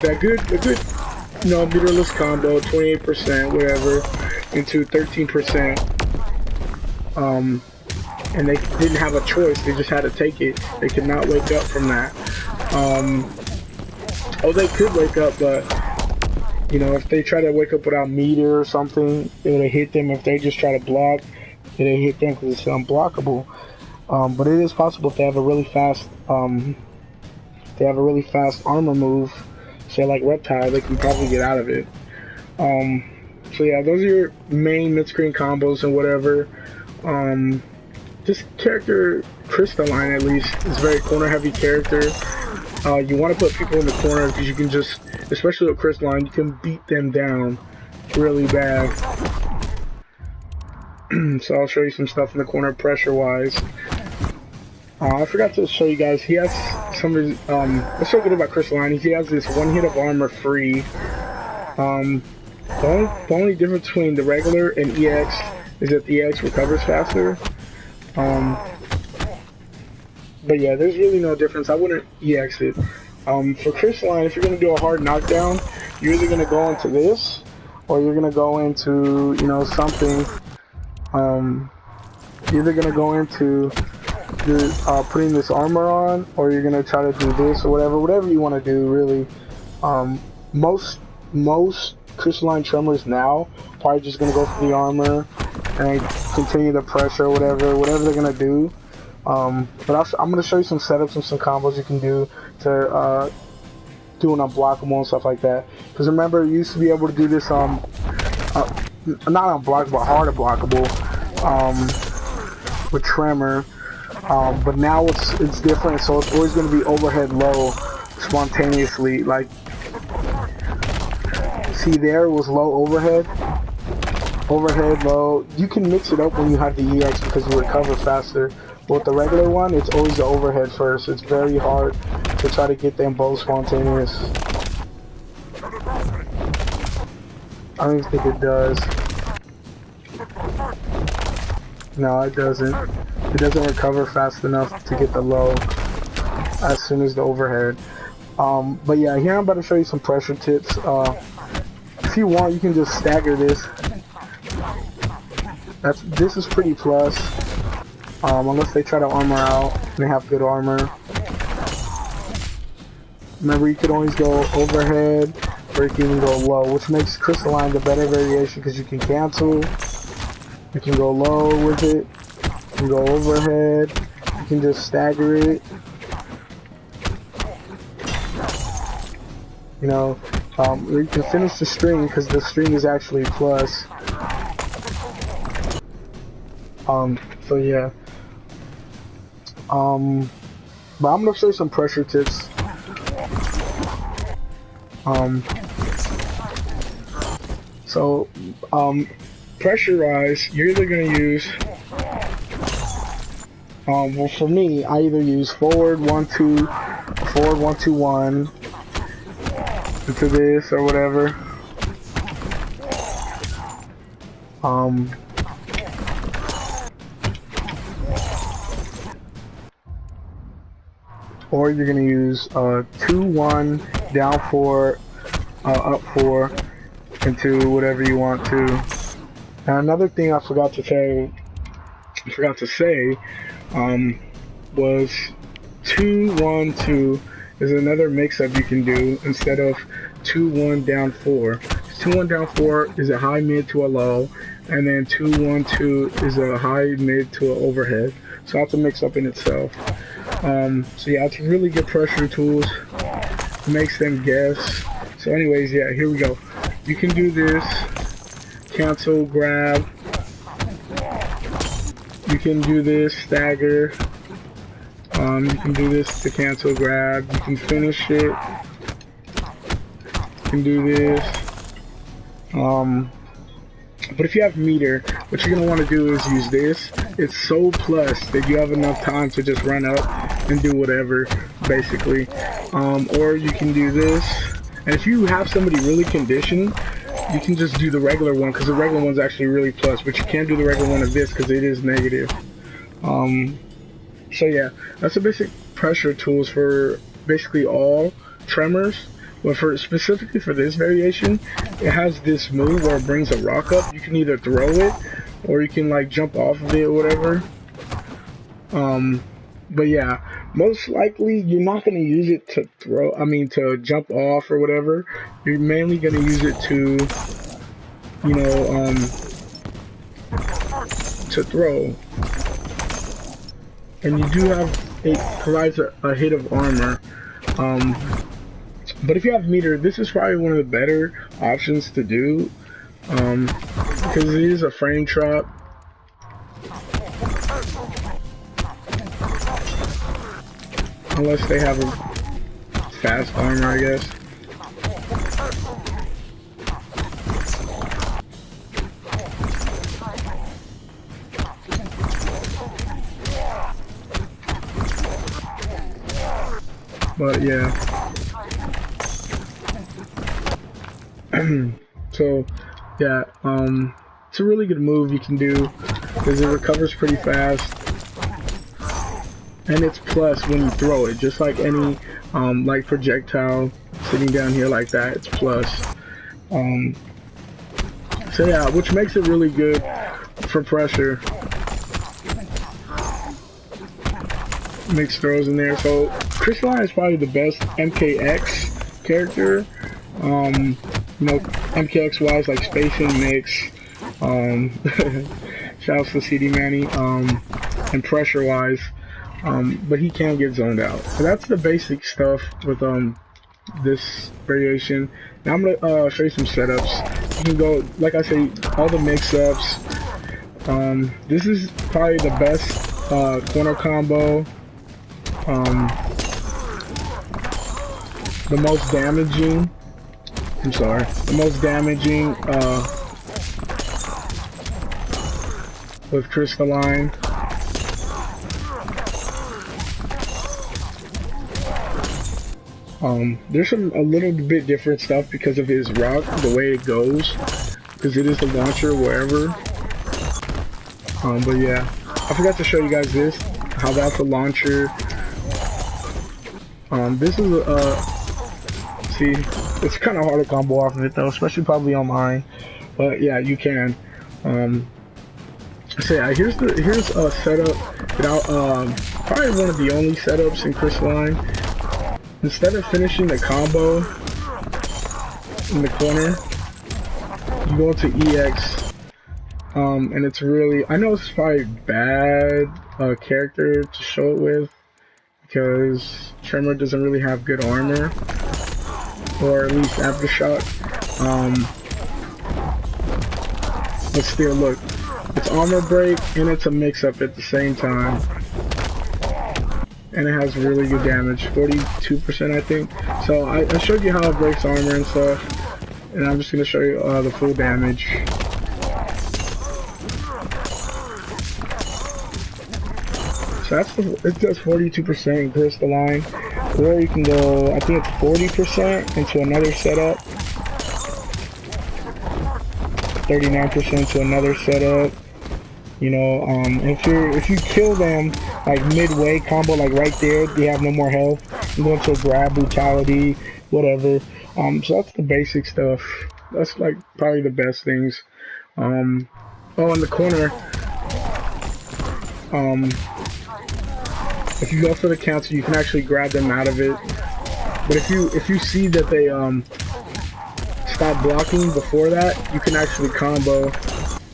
that good, you know, meterless combo, 28%, whatever, into 13%. And they didn't have a choice. They just had to take it. They could not wake up from that. Oh, they could wake up, but you know, if they try to wake up without meter or something, it would hit them. If they just try to block, it would hit them because it's unblockable. But it is possible if they have a really fast, armor move, say like Reptile, they can probably get out of it. So yeah, those are your main mid-screen combos and whatever. This character, Crystalline at least, is a very corner-heavy character. You want to put people in the corner because you can just, especially with Crystalline, you can beat them down really bad. So I'll show you some stuff in the corner pressure-wise. I forgot to show you guys, he has some of his, what's so good about Crystalline, he has this one hit of armor free. The only difference between the regular and EX is that the EX recovers faster. But yeah, there's really no difference. I wouldn't EX it. For Crystalline, if you're going to do a hard knockdown, you're either going to go into this, or you're going to go into, you know, something, you're either going to go into the, putting this armor on, or you're going to try to do this, or whatever you want to do, really. Most Crystalline Tremors now probably just going to go for the armor and continue the pressure, whatever they're going to do. But I'm going to show you some setups and some combos you can do to do an unblockable and stuff like that. Because remember, you used to be able to do this not unblockable, hard unblockable with Tremor. But now it's different, so it's always going to be overhead low spontaneously. Like, see there was low overhead low. You can mix it up when you have the EX because you recover faster. But with the regular one, it's always the overhead first. It's very hard to try to get them both spontaneous. I don't even think it does. No, it doesn't. It doesn't recover fast enough to get the low as soon as the overhead. But yeah, here I'm about to show you some pressure tips. If you want, you can just stagger this. This is pretty plus. Unless they try to armor out and they have good armor. Remember, you could always go overhead or you can even go low, which makes Crystalline the better variation because you can cancel. You can go low with it. You can go overhead. You can just stagger it. You know, or you can finish the string because the string is actually plus. So yeah. But I'm gonna show you some pressure tips. Pressure-wise, you're either gonna use, well for me, I either use forward 1-2, forward 1-2-1 into this or whatever. Or you're going to use 2-1, down 4, up 4, into whatever you want to. Now another thing I forgot to say was 2-1-2 is another mix-up you can do instead of 2-1, down 4. 2-1, down 4 is a high mid to a low, and then 2-1-2 is a high mid to an overhead. So that's a mix-up in itself. So yeah, it's really good pressure tools. Makes them guess. So anyways, yeah, here we go. You can do this. Cancel, grab. You can do this, stagger. You can do this to cancel, grab. You can finish it. You can do this. But if you have meter, what you're going to want to do is use this. It's so plus that you have enough time to just run up and do whatever, basically. Or you can do this. And if you have somebody really conditioned, you can just do the regular one, because the regular one's actually really plus. But you can't do the regular one of this because it is negative. So yeah, that's the basic pressure tools for basically all Tremors. But for specifically for this variation, it has this move where it brings a rock up. You can either throw it or you can like jump off of it or whatever. But yeah, most likely you're not going to use it to throw, to jump off or whatever. You're mainly going to use it to, you know, to throw. And you do have, it provides a hit of armor. But if you have meter, this is probably one of the better options to do, because it is a frame trap. Unless they have a fast armor, I guess. But yeah. So yeah, it's a really good move you can do because it recovers pretty fast. And it's plus when you throw it, just like any like projectile sitting down here like that, it's plus. So yeah, which makes it really good for pressure. Mixed throws in there. So Crystalline is probably the best MKX character. You know, MKX wise, like spacing, mix. Shouts to CD Manny. And pressure wise. But he can get zoned out. So that's the basic stuff with this variation. Now I'm gonna show you some setups. You can go, like I say, all the mix-ups. This is probably the best corner combo. The most damaging. I'm sorry. The most damaging with Crystalline. There's a little bit different stuff because of his rock, the way it goes, because it is the launcher wherever. But yeah, I forgot to show you guys this, how that's a launcher. This is see, it's kind of hard to combo off of it though, especially probably on mine. But yeah, you can. So yeah, here's a setup that probably one of the only setups in Crystalline. Instead of finishing the combo in the corner, you go to EX, and it's really, I know it's probably bad character to show it with, because Tremor doesn't really have good armor, or at least aftershock, but still, look, it's armor break, and it's a mix-up at the same time. And it has really good damage, 42% I think. So I showed you how it breaks armor and stuff, and I'm just gonna show you the full damage. So it does 42% in Crystalline, or you can go, I think it's 40% into another setup, 39% to another setup. You know, if you kill them like midway combo, like right there, they have no more health, you go into a grab, brutality, whatever. So that's the basic stuff. That's like probably the best things. Oh, in the corner, if you go for the counter, you can actually grab them out of it. But if you see that they stop blocking before that, you can actually combo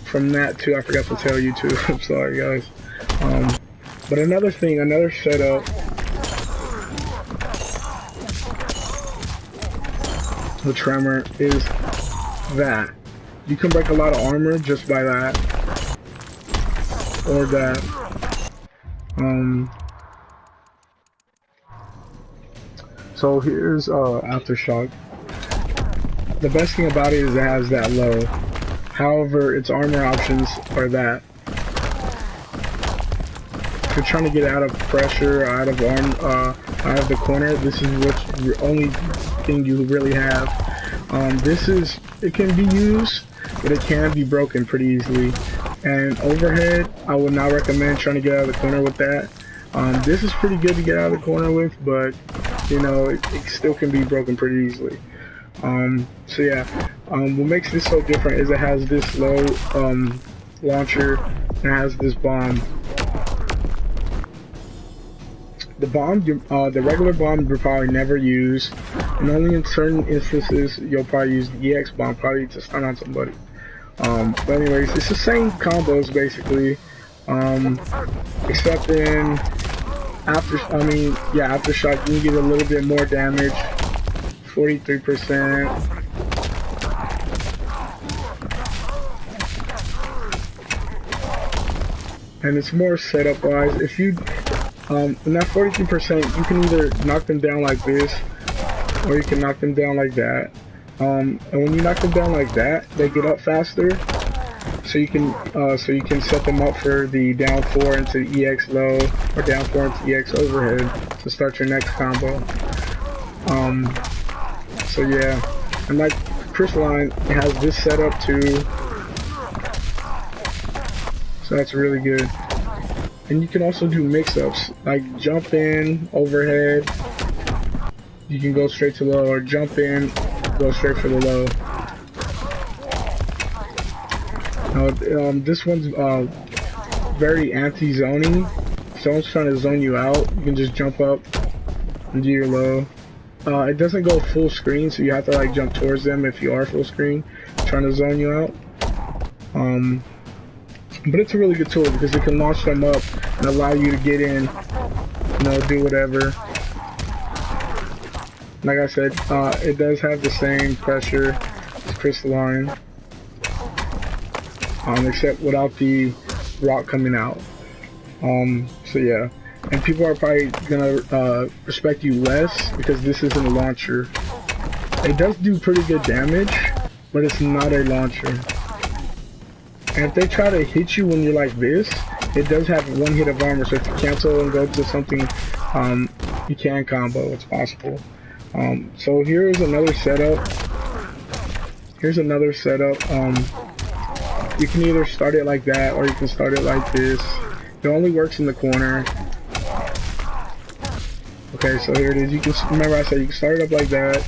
from that too. I forgot to tell you too. I'm sorry guys. But another setup with Tremor is that you can break a lot of armor just by that, or that. So here's aftershock. The best thing about it is it has that low. However, its armor options are that. If you're trying to get out of pressure, out of the corner, this is the only thing you really have. It can be used, but it can be broken pretty easily. And overhead, I would not recommend trying to get out of the corner with that. This is pretty good to get out of the corner with, but you know, it still can be broken pretty easily. So yeah, what makes this so different is it has this low launcher and it has this bomb. The bomb, the regular bomb you'll probably never use, and only in certain instances you'll probably use the EX bomb, probably to stun on somebody. But anyways, it's the same combos basically, except in aftershock you can get a little bit more damage, 43%. And it's more setup wise. If you in that 43%, you can either knock them down like this, or you can knock them down like that. And when you knock them down like that, they get up faster. So you can set them up for the down 4 into the EX low, or down 4 into EX overhead to start your next combo. So yeah, and like Crystalline, it has this setup too. So that's really good. And you can also do mix-ups, like jump in, overhead. You can go straight to low, or jump in, go straight for the low. This one's very anti-zoning. If someone's trying to zone you out, you can just jump up and do your low. It doesn't go full screen, so you have to like jump towards them if you are full screen, trying to zone you out. But it's a really good tool because it can launch them up and allow you to get in, you know, do whatever. Like I said, it does have the same pressure as Crystalline, except without the rock coming out. So yeah, and people are probably gonna respect you less because this isn't a launcher. It does do pretty good damage, but it's not a launcher. And if they try to hit you when you're like this, it does have one hit of armor, so if you cancel and go to something, you can combo, it's possible. So here's another setup. You can either start it like that, or you can start it like this. It only works in the corner. Okay, so here it is. You can, remember I said you can start it up like that,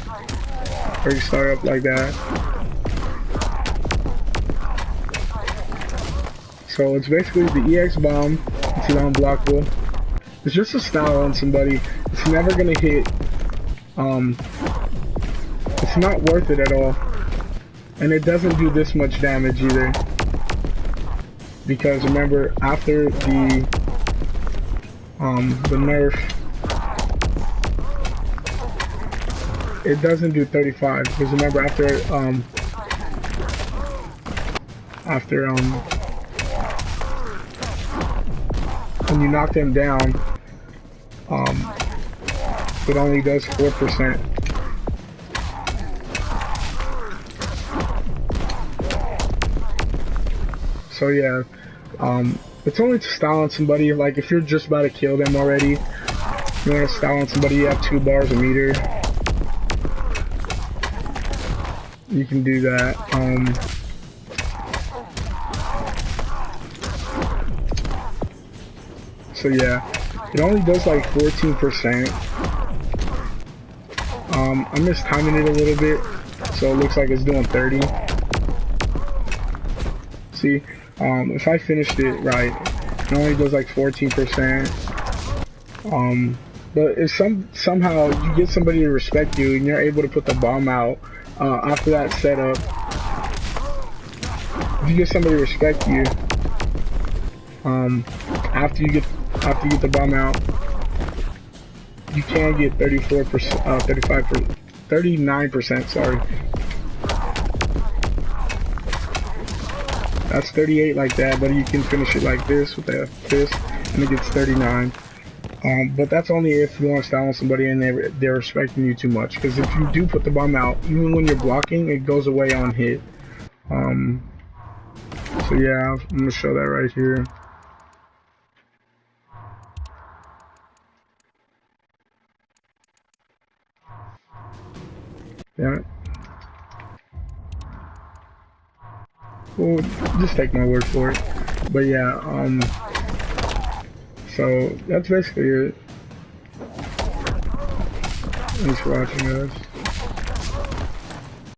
or you start it up like that. So it's basically the EX bomb. It's unblockable. It's just a style on somebody. It's never gonna hit. It's not worth it at all. And it doesn't do this much damage either. Because remember, after the nerf, it doesn't do 35. Because remember, when you knock them down, it only does 4%. So yeah, it's only to style on somebody. Like if you're just about to kill them already, you want to style on somebody, you have 2 bars a meter, you can do that. So yeah, it only does like 14%. I'm mistiming it a little bit, so it looks like it's doing 30. See, if I finished it right, it only does like 14%. But if somehow you get somebody to respect you and you're able to put the bomb out after that setup, if you get somebody to respect you, after you get the bomb out, you can get 39%, sorry. That's 38 like that, but you can finish it like this with that fist, and it gets 39. But that's only if you want to style on somebody and they're respecting you too much. Because if you do put the bomb out, even when you're blocking, it goes away on hit. So yeah, I'm gonna show that right here. Yeah. Well, just take my word for it. But yeah, so that's basically it. Thanks for watching, guys.